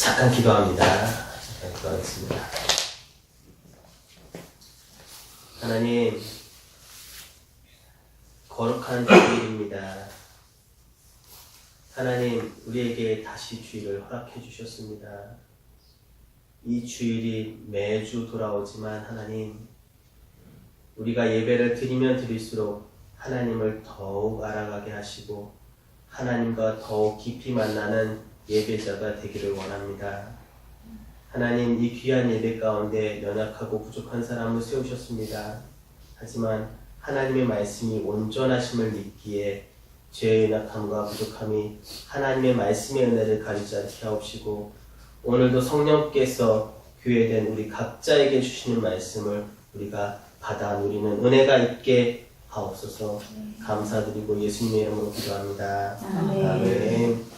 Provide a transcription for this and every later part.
잠깐 기도합니다. 잠깐 기도하겠습니다. 하나님, 거룩한 주일입니다. 하나님, 우리에게 다시 주일을 허락해 주셨습니다. 이 주일이 매주 돌아오지만 하나님, 우리가 예배를 드리면 드릴수록 하나님을 더욱 알아가게 하시고 하나님과 더욱 깊이 만나는 예배자가 되기를 원합니다. 하나님, 이 귀한 예배 가운데 연약하고 부족한 사람을 세우셨습니다. 하지만 하나님의 말씀이 온전하심을 믿기에 죄의 연약함과 부족함이 하나님의 말씀의 은혜를 가리지 않게 하옵시고, 오늘도 성령께서 교회된 우리 각자에게 주시는 말씀을 우리가 받아 누리는 은혜가 있게 하옵소서. 감사드리고 예수님의 이름으로 기도합니다. 아멘.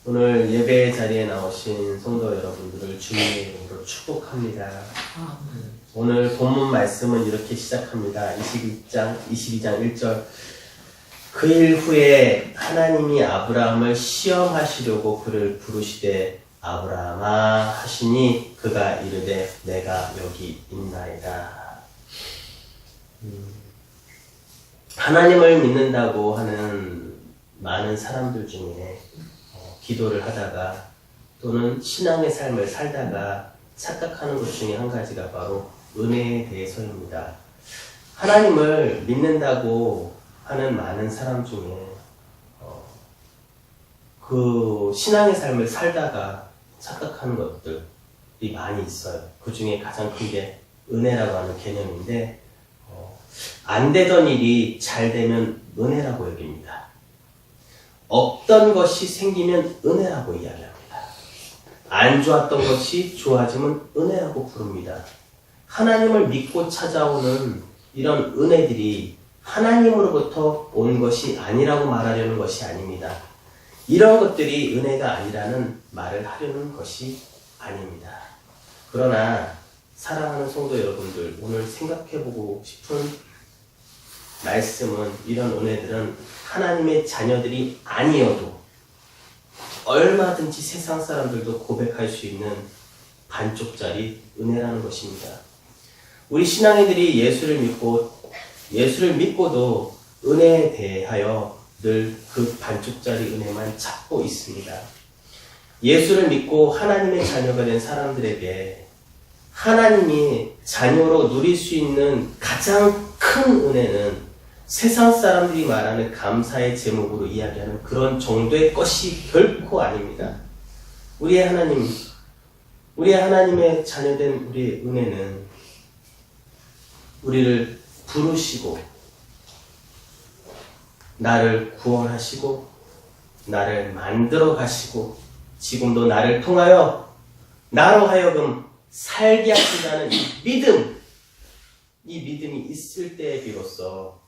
오늘 예배 자리에 나오신 성도 여러분들을 주님의 이름으로 축복합니다. 오늘 본문 말씀은 이렇게 시작합니다. 22장 1절. 그 일 후에 하나님이 아브라함을 시험하시려고 그를 부르시되 아브라함아 하시니 그가 이르되 내가 여기 있나이다. 하나님을 믿는다고 하는 많은 사람들 중에 기도를 하다가 또는 신앙의 삶을 살다가 착각하는 것 중에 한 가지가 바로 은혜에 대해서입니다. 하나님을 믿는다고 하는 많은 사람 중에 그 신앙의 삶을 살다가 착각하는 것들이 많이 있어요. 그 중에 가장 큰 게 은혜라고 하는 개념인데, 안 되던 일이 잘 되면 은혜라고 여깁니다. 없던 것이 생기면 은혜라고 이야기합니다. 안 좋았던 것이 좋아지면 은혜라고 부릅니다. 하나님을 믿고 찾아오는 이런 은혜들이 하나님으로부터 온 것이 아니라고 말하려는 것이 아닙니다. 이런 것들이 은혜가 아니라는 말을 하려는 것이 아닙니다. 그러나 사랑하는 성도 여러분들, 오늘 생각해보고 싶은 말씀은, 이런 은혜들은 하나님의 자녀들이 아니어도 얼마든지 세상 사람들도 고백할 수 있는 반쪽짜리 은혜라는 것입니다. 우리 신앙인들이 예수를 믿고도 은혜에 대하여 늘 그 반쪽짜리 은혜만 찾고 있습니다. 예수를 믿고 하나님의 자녀가 된 사람들에게 하나님이 자녀로 누릴 수 있는 가장 큰 은혜는 세상 사람들이 말하는 감사의 제목으로 이야기하는 그런 정도의 것이 결코 아닙니다. 우리의 하나님의 자녀된 우리의 은혜는 우리를 부르시고 나를 구원하시고 나를 만들어 가시고 지금도 나를 통하여 나로 하여금 살게 하신다는 이 믿음이 있을 때에 비로소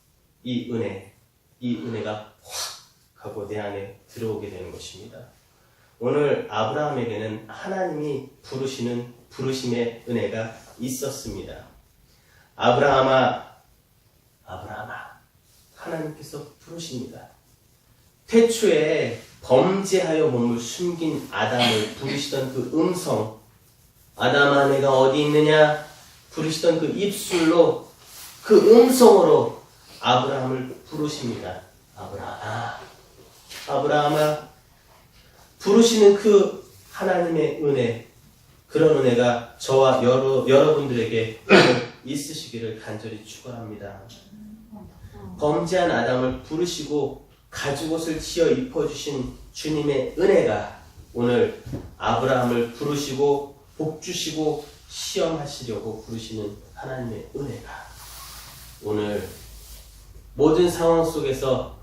이 은혜가 확 하고 내 안에 들어오게 되는 것입니다. 오늘 아브라함에게는 하나님이 부르시는 부르심의 은혜가 있었습니다. 아브라함아 하나님께서 부르십니다. 태초에 범죄하여 몸을 숨긴 아담을 부르시던 그 음성, 아담아 내가 어디 있느냐 부르시던 그 입술로, 그 음성으로 아브라함을 부르십니다. 아브라함아 부르시는 그 하나님의 은혜, 그런 은혜가 저와 여러분들에게 있으시기를 간절히 축원합니다. 범죄한 아담을 부르시고 가죽옷을 지어 입혀주신 주님의 은혜가 오늘 아브라함을 부르시고 복주시고 시험하시려고 부르시는 하나님의 은혜가 오늘 모든 상황 속에서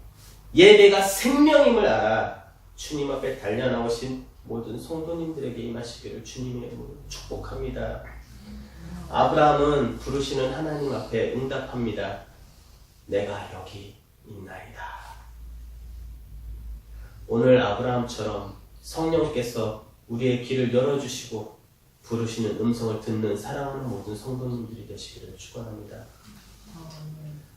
예배가 생명임을 알아 주님 앞에 달려나오신 모든 성도님들에게 임하시기를 주님의 이름으로 축복합니다. 아브라함은 부르시는 하나님 앞에 응답합니다. 내가 여기 있나이다. 오늘 아브라함처럼 성령께서 우리의 길을 열어주시고 부르시는 음성을 듣는 사랑하는 모든 성도님들이 되시기를 축원합니다.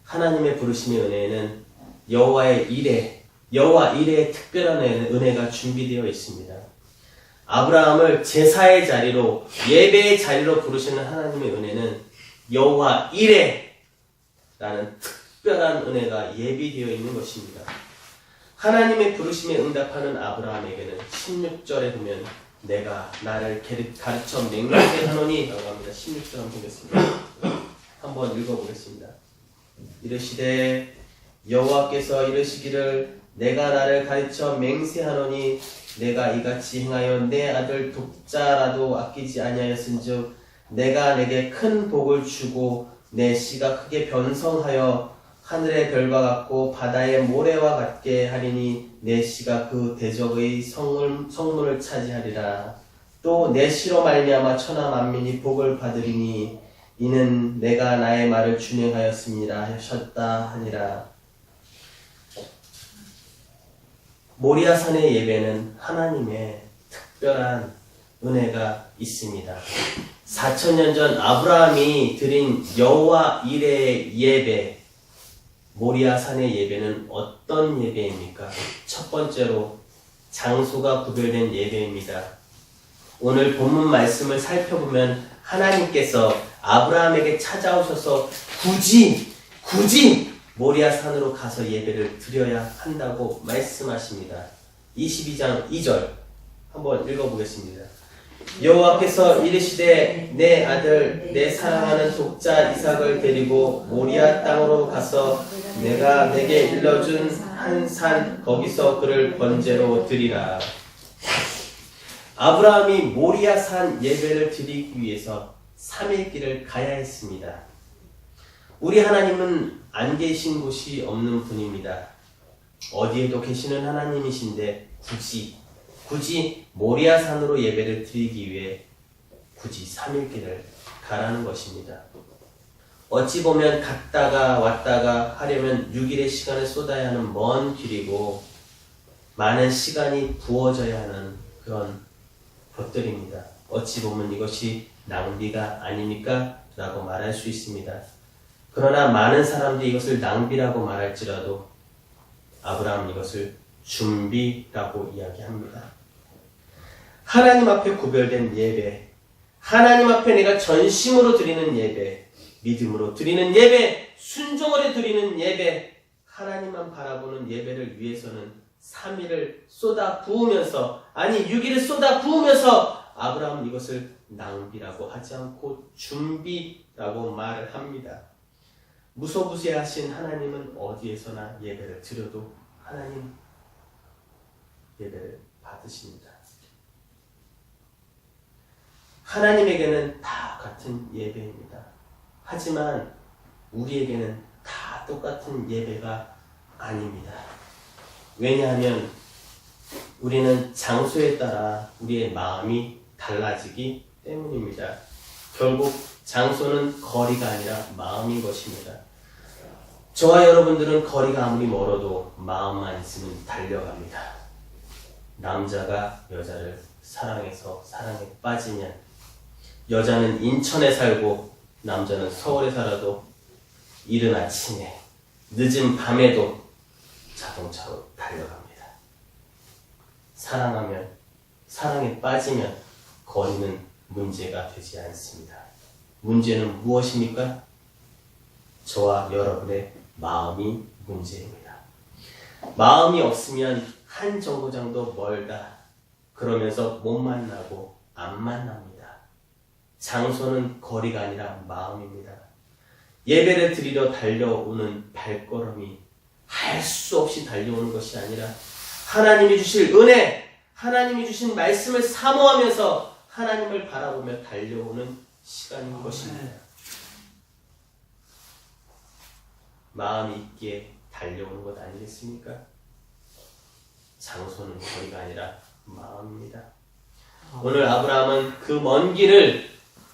하나님의 부르심의 은혜에는 여호와 일에 특별한 은혜가 준비되어 있습니다. 아브라함을 제사의 자리로, 예배의 자리로 부르시는 하나님의 은혜는 여호와 이레라는 특별한 은혜가 예비되어 있는 것입니다. 하나님의 부르심에 응답하는 아브라함에게는 16절에 보면 내가 나를 가르쳐 맹세하노니 라고 합니다. 16절 한번 보겠습니다. 한번 읽어보겠습니다. 이르시되 여호와께서 이르시기를 내가 나를 가르쳐 맹세하노니 내가 이같이 행하여 내 아들 독자라도 아끼지 아니하였은즉 내가 내게 큰 복을 주고 내 씨가 크게 변성하여 하늘의 별과 같고 바다의 모래와 같게 하리니 내 씨가 그 대적의 성문을 차지하리라. 또 내 씨로 말미암아 천하 만민이 복을 받으리니 이는 내가 나의 말을 준행하였습니다 하셨다 하니라. 모리아산의 예배는 하나님의 특별한 은혜가 있습니다. 4000년 전 아브라함이 드린 여호와 이레의 예배, 모리아산의 예배는 어떤 예배입니까? 첫 번째로 장소가 구별된 예배입니다. 오늘 본문 말씀을 살펴보면 하나님께서 아브라함에게 찾아오셔서 굳이 모리아산으로 가서 예배를 드려야 한다고 말씀하십니다. 22장 2절 한번 읽어보겠습니다. 여호와께서 이르시되 내 아들 내 사랑하는 독자 이삭을 데리고 모리아 땅으로 가서 내가 내게 일러준 한 산 거기서 그를 번제로 드리라. 아브라함이 모리아산 예배를 드리기 위해서 3일 길을 가야 했습니다. 우리 하나님은 안 계신 곳이 없는 분입니다. 어디에도 계시는 하나님이신데 굳이 모리아산으로 예배를 드리기 위해 굳이 3일 길을 가라는 것입니다. 어찌 보면 갔다가 왔다가 하려면 6일의 시간을 쏟아야 하는 먼 길이고 많은 시간이 부어져야 하는 그런 것들입니다. 어찌 보면 이것이 낭비가 아닙니까? 라고 말할 수 있습니다. 그러나 많은 사람들이 이것을 낭비라고 말할지라도 아브라함은 이것을 준비라고 이야기합니다. 하나님 앞에 구별된 예배, 하나님 앞에 내가 전심으로 드리는 예배, 믿음으로 드리는 예배, 순종으로 드리는 예배, 하나님만 바라보는 예배를 위해서는 3일을 쏟아 부으면서, 아니 6일을 쏟아 부으면서 아브라함은 이것을 낭비라고 하지 않고 준비라고 말을 합니다. 무소부재하신 하나님은 어디에서나 예배를 드려도 하나님 예배를 받으십니다. 하나님에게는 다 같은 예배입니다. 하지만 우리에게는 다 똑같은 예배가 아닙니다. 왜냐하면 우리는 장소에 따라 우리의 마음이 달라지기 때문입니다. 결국 장소는 거리가 아니라 마음인 것입니다. 저와 여러분들은 거리가 아무리 멀어도 마음만 있으면 달려갑니다. 남자가 여자를 사랑해서 사랑에 빠지면 여자는 인천에 살고 남자는 서울에 살아도 이른 아침에 늦은 밤에도 자동차로 달려갑니다. 사랑하면, 사랑에 빠지면 거리는 문제가 되지 않습니다. 문제는 무엇입니까? 저와 여러분의 마음이 문제입니다. 마음이 없으면 한 정거장도 멀다 그러면서 못 만나고 안 만납니다. 장소는 거리가 아니라 마음입니다. 예배를 드리러 달려오는 발걸음이 할 수 없이 달려오는 것이 아니라 하나님이 주실 은혜, 하나님이 주신 말씀을 사모하면서 하나님을 바라보며 달려오는 시간인 것입니다. 마음이 있기에 달려오는 것 아니겠습니까? 장소는 거리가 아니라 마음입니다. 오늘 아브라함은 그 먼 길을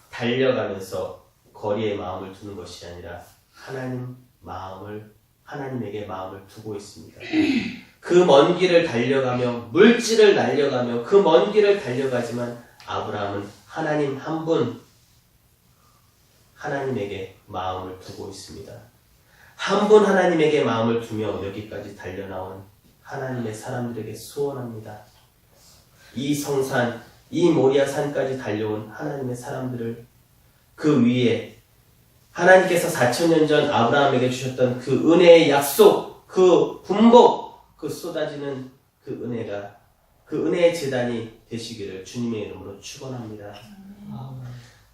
달려가면서 거리에 마음을 두는 것이 아니라 하나님에게 마음을 두고 있습니다. 그 먼 길을 달려가며 물질을 날려가며 그 먼 길을 달려가지만 아브라함은 하나님 한 분, 하나님에게 마음을 두고 있습니다. 한 분 하나님에게 마음을 두며 여기까지 달려나온 하나님의 사람들에게 소원합니다. 이 성산, 이 모리아 산까지 달려온 하나님의 사람들을 그 위에 하나님께서 4,000년 전 아브라함에게 주셨던 그 은혜의 약속, 그 분복, 그 쏟아지는 그 은혜가 그 은혜의 제단이 되시기를 주님의 이름으로 축원합니다.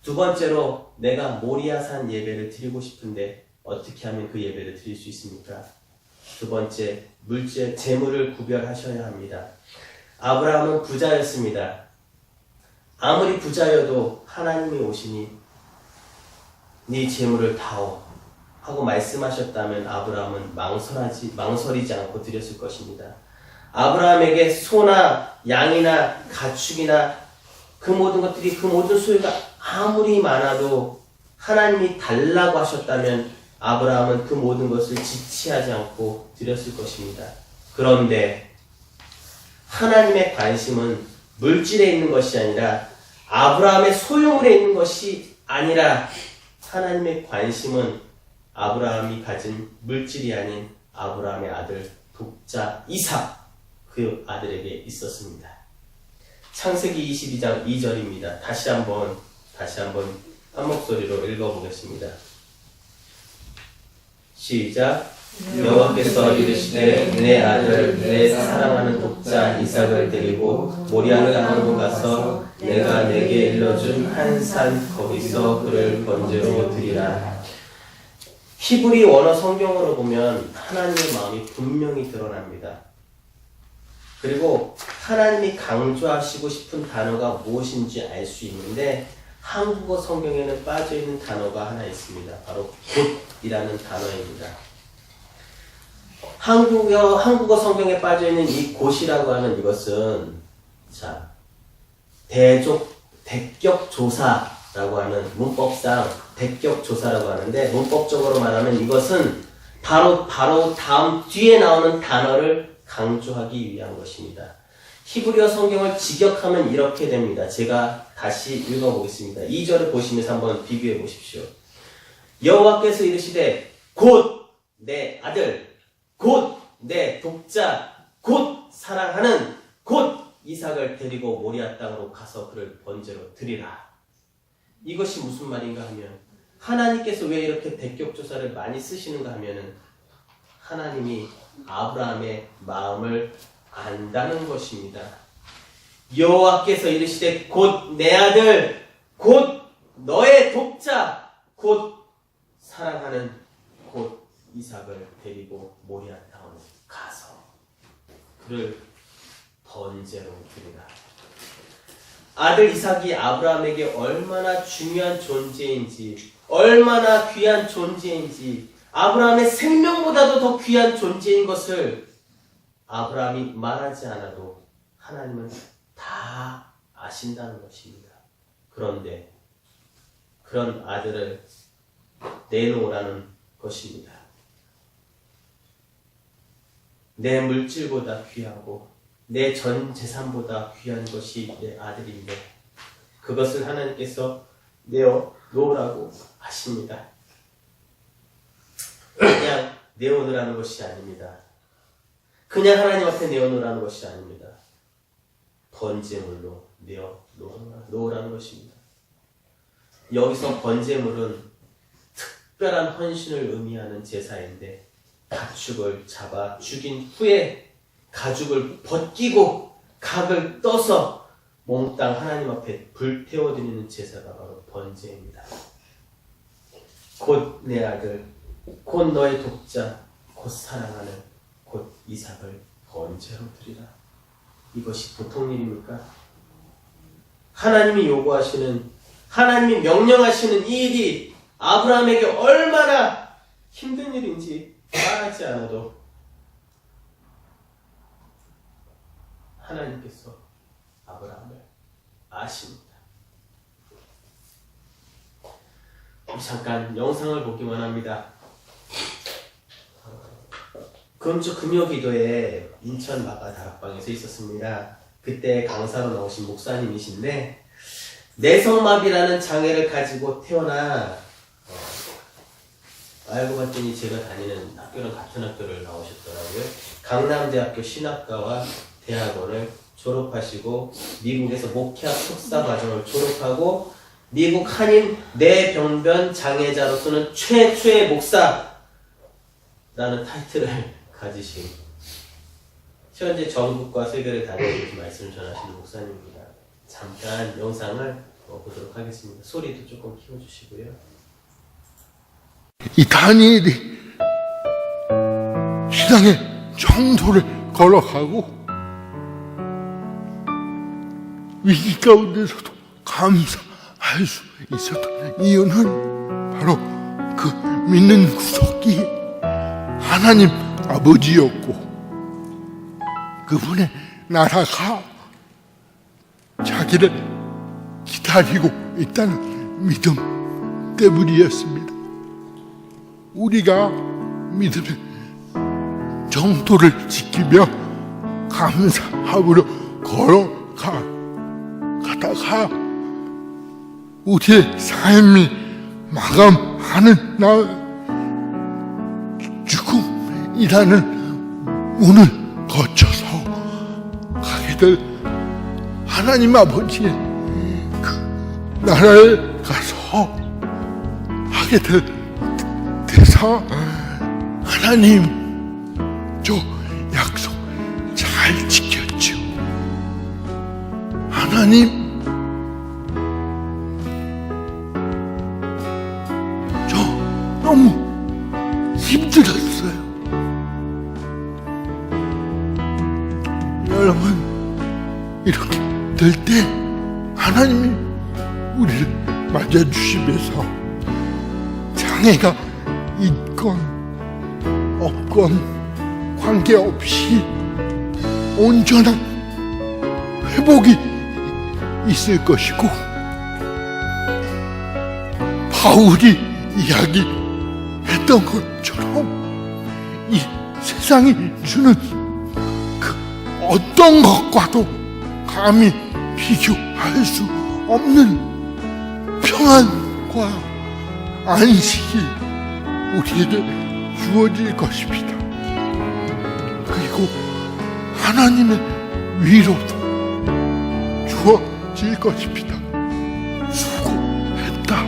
두 번째로 내가 모리아산 예배를 드리고 싶은데 어떻게 하면 그 예배를 드릴 수 있습니까? 두 번째, 물질, 재물을 구별하셔야 합니다. 아브라함은 부자였습니다. 아무리 부자여도 하나님이 오시니 네 재물을 다오 하고 말씀하셨다면 아브라함은 망설이지 않고 드렸을 것입니다. 아브라함에게 소나 양이나 가축이나 그 모든 것들이 그 모든 소유가 아무리 많아도 하나님이 달라고 하셨다면 아브라함은 그 모든 것을 지체하지 않고 드렸을 것입니다. 그런데 하나님의 관심은 물질에 있는 것이 아니라 아브라함의 소유물에 있는 것이 아니라 하나님의 관심은 아브라함이 가진 물질이 아닌 아브라함의 아들 독자 이삭 그 아들에게 있었습니다. 창세기 22장 2절입니다. 다시 한번 한 목소리로 읽어보겠습니다. 시작. 여호와께서 이르시되 내 아들 내 사랑하는 독자 이삭을 데리고 모리아 땅으로 가서 내가 내게 일러준 한 산 거기서 그를 번제로 드리라. 히브리 원어 성경으로 보면 하나님의 마음이 분명히 드러납니다. 그리고 하나님이 강조하시고 싶은 단어가 무엇인지 알 수 있는데 한국어 성경에는 빠져있는 단어가 하나 있습니다. 바로 곧이라는 단어입니다. 한국어 성경에 빠져있는 이 곧이라고 하는 이것은 대격조사라고 하는 문법상 대격조사라고 하는데 문법적으로 말하면 이것은 바로 다음 뒤에 나오는 단어를 강조하기 위한 것입니다. 히브리어 성경을 직역하면 이렇게 됩니다. 제가 다시 읽어보겠습니다. 2절을 보시면서 한번 비교해 보십시오. 여호와께서 이르시되 곧 내 아들 곧 내 독자 곧 사랑하는 곧 이삭을 데리고 모리아 땅으로 가서 그를 번제로 드리라. 이것이 무슨 말인가 하면 하나님께서 왜 이렇게 대격조사를 많이 쓰시는가 하면은 하나님이 아브라함의 마음을 안다는 것입니다. 여호와께서 이르시되 곧 내 아들 곧 너의 독자 곧 사랑하는 곧 이삭을 데리고 모리아 땅으로 가서 그를 번제로 드리라. 아들 이삭이 아브라함에게 얼마나 중요한 존재인지 얼마나 귀한 존재인지 아브라함의 생명보다도 더 귀한 존재인 것을 아브라함이 말하지 않아도 하나님은 다 아신다는 것입니다. 그런데 그런 아들을 내놓으라는 것입니다. 내 물질보다 귀하고 내 전 재산보다 귀한 것이 내 아들인데 그것을 하나님께서 내어놓으라고 하십니다. 그냥 내어놓으라는 것이 아닙니다. 그냥 하나님 앞에 내어놓으라는 것이 아닙니다. 번제물로 내어놓으라는 것입니다. 여기서 번제물은 특별한 헌신을 의미하는 제사인데 가축을 잡아 죽인 후에 가죽을 벗기고 각을 떠서 몽땅 하나님 앞에 불태워드리는 제사가 바로 번제입니다. 곧 내 아들 곧 너의 독자 곧 사랑하는 곧 이삭을 번제로 드리라. 이것이 보통 일입니까? 하나님이 요구하시는 하나님이 명령하시는 이 일이 아브라함에게 얼마나 힘든 일인지 말하지 않아도 하나님께서 아브라함을 아십니다. 잠깐 영상을 보기만 합니다. 금주 금요기도에 인천 마가 다락방에서 있었습니다. 그때 강사로 나오신 목사님이신데 내성마비라는 장애를 가지고 태어나 알고 봤더니 제가 다니는 학교는 같은 학교를 나오셨더라고요. 강남대학교 신학과와 대학원을 졸업하시고 미국에서 목회학 석사 과정을 졸업하고 미국 한인 뇌병변 장애자로서는 최초의 목사라는 타이틀을 가지신 현재 전국과 세계를 다니면서 말씀을 전하시는 목사님입니다. 잠깐 영상을 보도록 하겠습니다. 소리도 조금 키워주시고요. 이 다니엘이 신앙의 정도를 걸어가고 위기 가운데서도 감사할 수 있었던 이유는 바로 그 믿는 구석이 하나님 아버지였고 그분의 나라가 자기를 기다리고 있다는 믿음 때문이었습니다. 우리가 믿음의 정도를 지키며 감사함으로 걸어가다가 우리의 삶이 마감하는 날 죽음이라는 문을 거쳐서 가게 될 하나님 아버지의 그 나라에 가서 하게 될 대사 하나님 저 약속 잘 지켰죠. 하나님 저 너무 힘들었어요. 여러분 이렇게 될 때 하나님이 우리를 맞아주시면서 장애가 있건 없건 관계없이 온전한 회복이 있을 것이고 바울이 이야기했던 것처럼 이 세상이 주는 그 어떤 것과도 감히 비교할 수 없는 평안과 안식이 우리에게 주어질 것입니다. 그리고 하나님의 위로도 주어질 것입니다. 수고했다.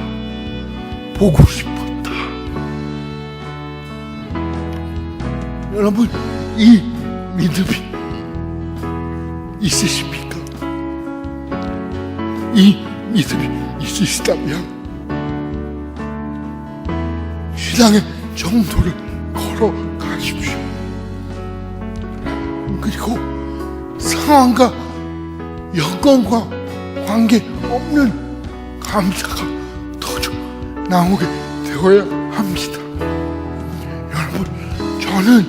보고 싶었다. 여러분, 이 믿음이 있으십니까? 이 믿음이 있으시다면 신앙의 정도를 걸어가십시오. 그리고 상황과 여건과 관계없는 감사가 터져 나오게 되어야 합니다. 여러분, 저는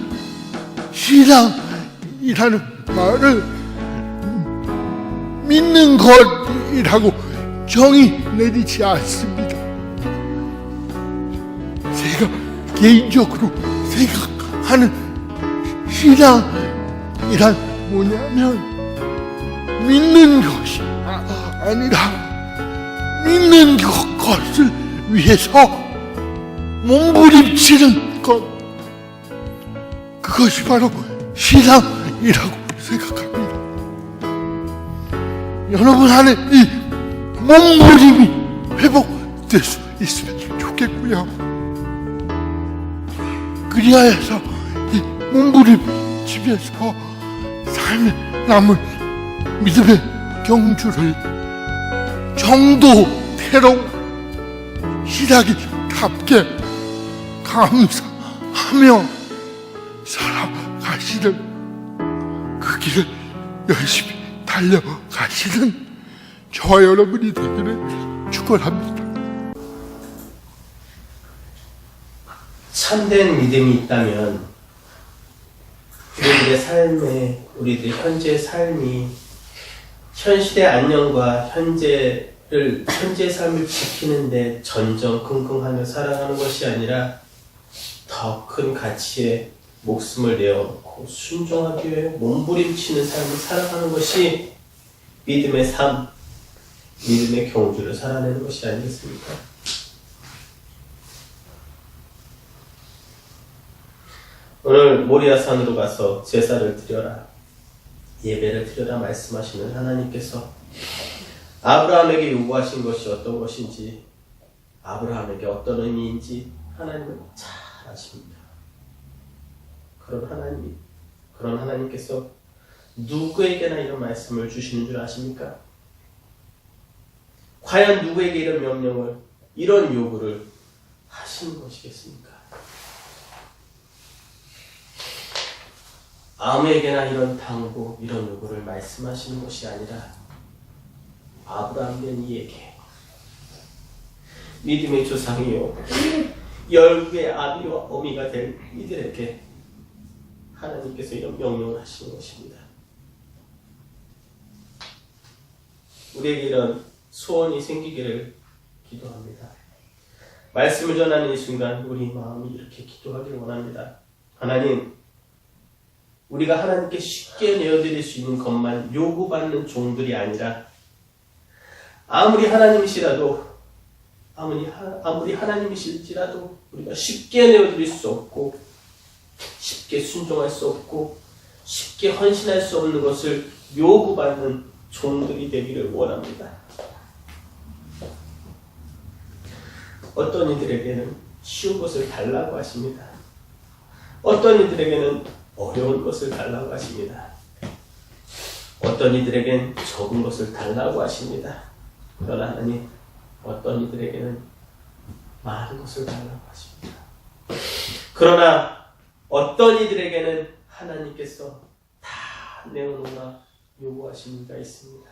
신앙이라는 말을 믿는 것이라고 정의 내리지 않습니다. 제가 개인적으로 생각하는 신앙이란 뭐냐면 믿는 것이 아니라 믿는 것을 위해서 몸부림치는 것, 그것이 바로 신앙이라고 생각합니다. 여러분 안에 이 몸부림이 회복될 수 있으면 좋겠고요. 그리하여서 이 몸부림치면서 삶에 남은 믿음의 경주를 정도대로 시작이답게 감사하며 살아가시는 그 길을 열심히 달려가시는 저와 여러분이 되기를 축원합니다. 참된 믿음이 있다면 우리들의 현재의 삶이 현실의 안녕과 현재의 삶을 지키는데 전전긍긍하며 살아가는 것이 아니라 더 큰 가치에 목숨을 내어놓고 순종하기 위해 몸부림치는 삶을 살아가는 것이 믿음의 삶, 믿음의 경주를 살아내는 것이 아니겠습니까? 오늘 모리아산으로 가서 제사를 드려라. 예배를 드려라 말씀하시는 하나님께서 아브라함에게 요구하신 것이 어떤 것인지, 아브라함에게 어떤 의미인지 하나님은 잘 아십니다. 그런 하나님께서 누구에게나 이런 말씀을 주시는 줄 아십니까? 과연 누구에게 이런 명령을, 이런 요구를 하시는 것이겠습니까? 아무에게나 이런 당부, 이런 요구를 말씀하시는 것이 아니라 아브라함 된 이에게, 믿음의 조상이요 열국의 아비와 어미가 될 이들에게 하나님께서 이런 명령을 하시는 것입니다. 우리에게 이런 소원이 생기기를 기도합니다. 말씀을 전하는 이 순간 우리 마음이 이렇게 기도하기를 원합니다. 하나님, 우리가 하나님께 쉽게 내어드릴 수 있는 것만 요구받는 종들이 아니라 아무리 하나님이시라도, 아무리 하나님이실지라도 우리가 쉽게 내어드릴 수 없고, 쉽게 순종할 수 없고, 쉽게 헌신할 수 없는 것을 요구받는 종들이 되기를 원합니다. 어떤 이들에게는 쉬운 것을 달라고 하십니다. 어떤 이들에게는 어려운 것을 달라고 하십니다. 어떤 이들에게는 적은 것을 달라고 하십니다. 그러나 하나님, 어떤 이들에게는 많은 것을 달라고 하십니다. 그러나 어떤 이들에게는 하나님께서 다 내어놓으라 요구하시는 이가 있습니다.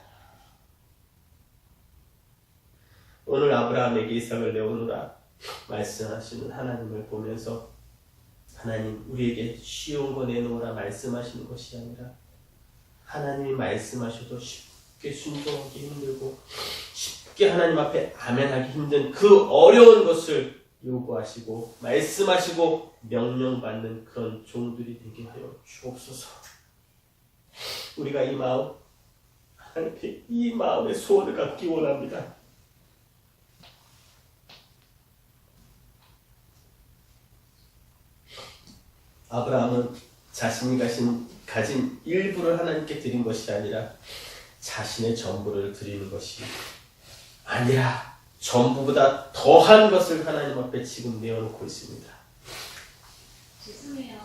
오늘 아브라함에게 이삭을 내어놓으라 말씀하시는 하나님을 보면서, 하나님, 우리에게 쉬운 거 내놓으라 말씀하시는 것이 아니라 하나님이 말씀하셔도 쉽게 순종하기 힘들고 쉽게 하나님 앞에 아멘하기 힘든 그 어려운 것을 요구하시고 말씀하시고 명령받는 그런 종들이 되게 하여 주옵소서. 우리가 이 마음, 하나님께 이 마음의 소원을 갖기 원합니다. 아브라함은 자신이 가진 일부를 하나님께 드린 것이 아니라 자신의 전부를 드리는 것이 아니라 전부보다 더한 것을 하나님 앞에 지금 내어놓고 있습니다. 죄송해요.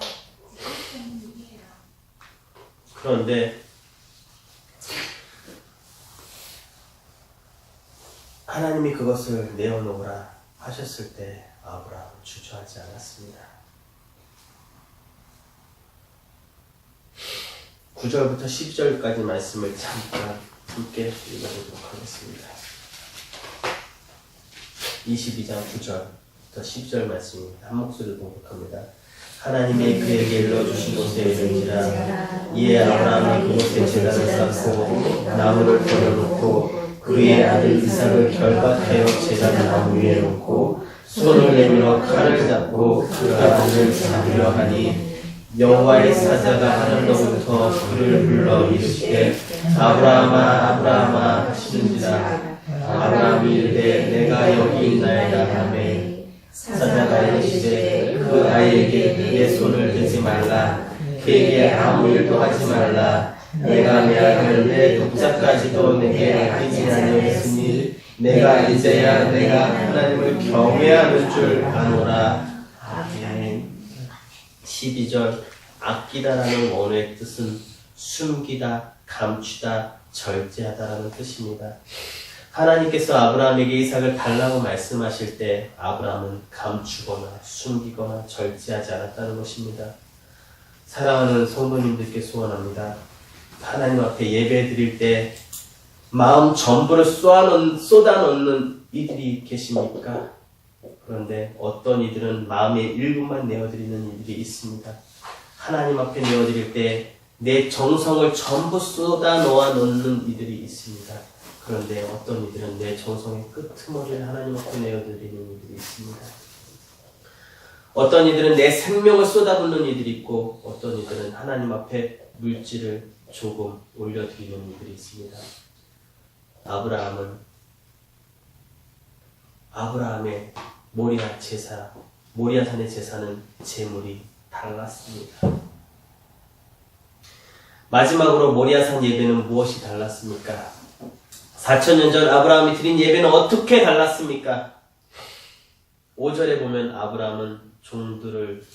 일이에요. 그런데 하나님이 그것을 내어놓으라 하셨을 때 아브라함은 주저하지 않았습니다. 9절부터 10절까지 말씀을 잠깐 함께 읽어보도록 하겠습니다. 22장 9절부터 10절 말씀입니다. 한 목소리로 공독합니다. 하나님이 그에게 일러주신 곳에 이른지라 이에 아브라함이 그곳에 제단을 쌓고 나무를 버려놓고 그의 아들 이삭을 결박하여 제단 나무 위에 놓고 손을 내밀어 칼을 잡고 그 아들을 잡으려 하니 여호와의 사자가 하늘로부터 그를 불러 이르시되 아브라함아 아브라함아 하시는지라. 아브라함이 이르되 내가 여기 있나이다 하매 사자가 이르시되 그 아이에게 내 손을 대지 말라. 그에게 아무 일도 하지 말라. 내가 내 아들 내 독자까지도 내게 아끼지 아니하였으니 내가 이제야 내가 하나님을 경외하는 줄 아노라. 아멘. 12절 아끼다라는 원어의 뜻은 숨기다, 감추다, 절제하다라는 뜻입니다. 하나님께서 아브라함에게 이삭을 달라고 말씀하실 때 아브라함은 감추거나 숨기거나 절제하지 않았다는 것입니다. 사랑하는 성도님들께 소원합니다. 하나님 앞에 예배 드릴 때 마음 전부를 쏟아놓는 이들이 계십니까? 그런데 어떤 이들은 마음의 일부만 내어드리는 이들이 있습니다. 하나님 앞에 내어드릴 때 내 정성을 전부 쏟아놓아 놓는 이들이 있습니다. 그런데 어떤 이들은 내 정성의 끄트머리를 하나님 앞에 내어드리는 이들이 있습니다. 어떤 이들은 내 생명을 쏟아붓는 이들이 있고 어떤 이들은 하나님 앞에 물질을 조금 올려드리는 이들이 있습니다. 아브라함의 모리아산의 제사는 제물이 달랐습니다. 마지막으로 모리아산 예배는 무엇이 달랐습니까? 4,000년 전 아브라함이 드린 예배는 어떻게 달랐습니까? 5절에 보면 아브라함은 종들을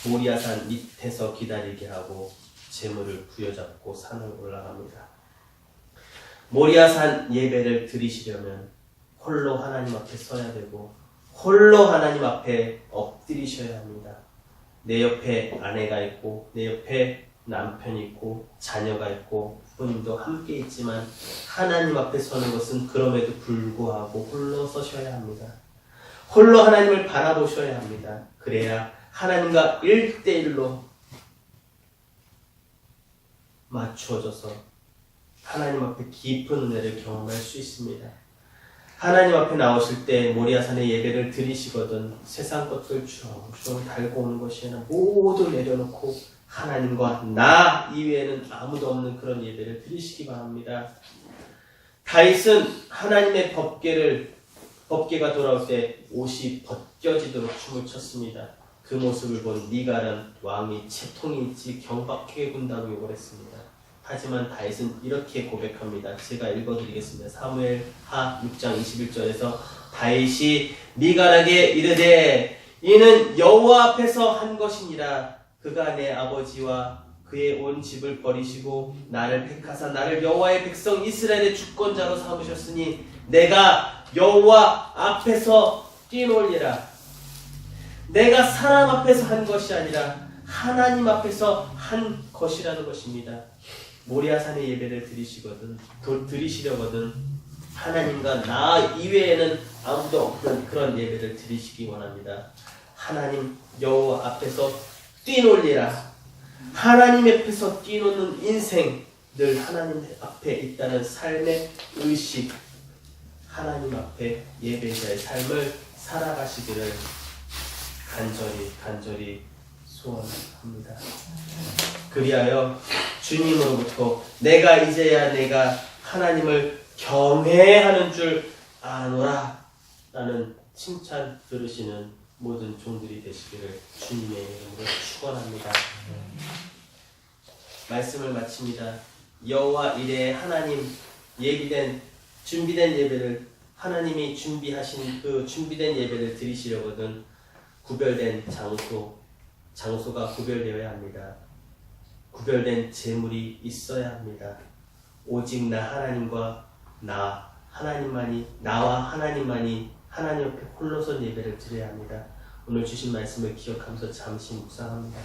모리아산 밑에서 기다리게 하고 제물을 부여잡고 산을 올라갑니다. 모리아산 예배를 드리시려면 홀로 하나님 앞에 서야 되고 홀로 하나님 앞에 엎드리셔야 합니다. 내 옆에 아내가 있고 내 옆에 남편이 있고 자녀가 있고 부모님도 함께 있지만 하나님 앞에 서는 것은 그럼에도 불구하고 홀로 서셔야 합니다. 홀로 하나님을 바라보셔야 합니다. 그래야 하나님과 1대1로 맞추어져서 하나님 앞에 깊은 은혜를 경험할 수 있습니다. 하나님 앞에 나오실 때 모리아산의 예배를 드리시거든 세상 것들 주렁주렁 달고 오는 것이 아니라 모두 내려놓고 하나님과 나 이외에는 아무도 없는 그런 예배를 드리시기 바랍니다. 다윗은 하나님의 법궤가 돌아올 때 옷이 벗겨지도록 춤을 췄습니다. 그 모습을 본 미갈은 왕이 채통인지 경박하게 군다고 욕을 했습니다. 하지만 다윗은 이렇게 고백합니다. 제가 읽어드리겠습니다. 사무엘하 6장 21절에서 다윗이 미갈에게 이르되 이는 여호와 앞에서 한 것이니라. 그가 내 아버지와 그의 온 집을 버리시고 나를 택하사 나를 여호와의 백성 이스라엘의 주권자로 삼으셨으니 내가 여호와 앞에서 뛰놀리라. 내가 사람 앞에서 한 것이 아니라 하나님 앞에서 한 것이라는 것입니다. 모리아산의 예배를 드리시려거든 하나님과 나 이외에는 아무도 없는 그런 예배를 드리시기 원합니다. 하나님 여호와 앞에서 뛰놀리라. 하나님 앞에서 뛰노는 인생, 늘 하나님 앞에 있다는 삶의 의식, 하나님 앞에 예배자의 삶을 살아가시기를 간절히 소원합니다. 그리하여 주님으로부터 내가 하나님을 경외하는 줄 아노라 라는 칭찬 들으시는 모든 종들이 되시기를 주님의 이름으로 축원합니다. 말씀을 마칩니다. 여호와 이레 하나님 준비된 예배를 하나님이 준비하신 그 준비된 예배를 드리시려거든 구별된 장소가 구별되어야 합니다. 구별된 제물이 있어야 합니다. 오직 나와 하나님만이 하나님 앞에 홀로선 예배를 드려야 합니다. 오늘 주신 말씀을 기억하면서 잠시 묵상합니다.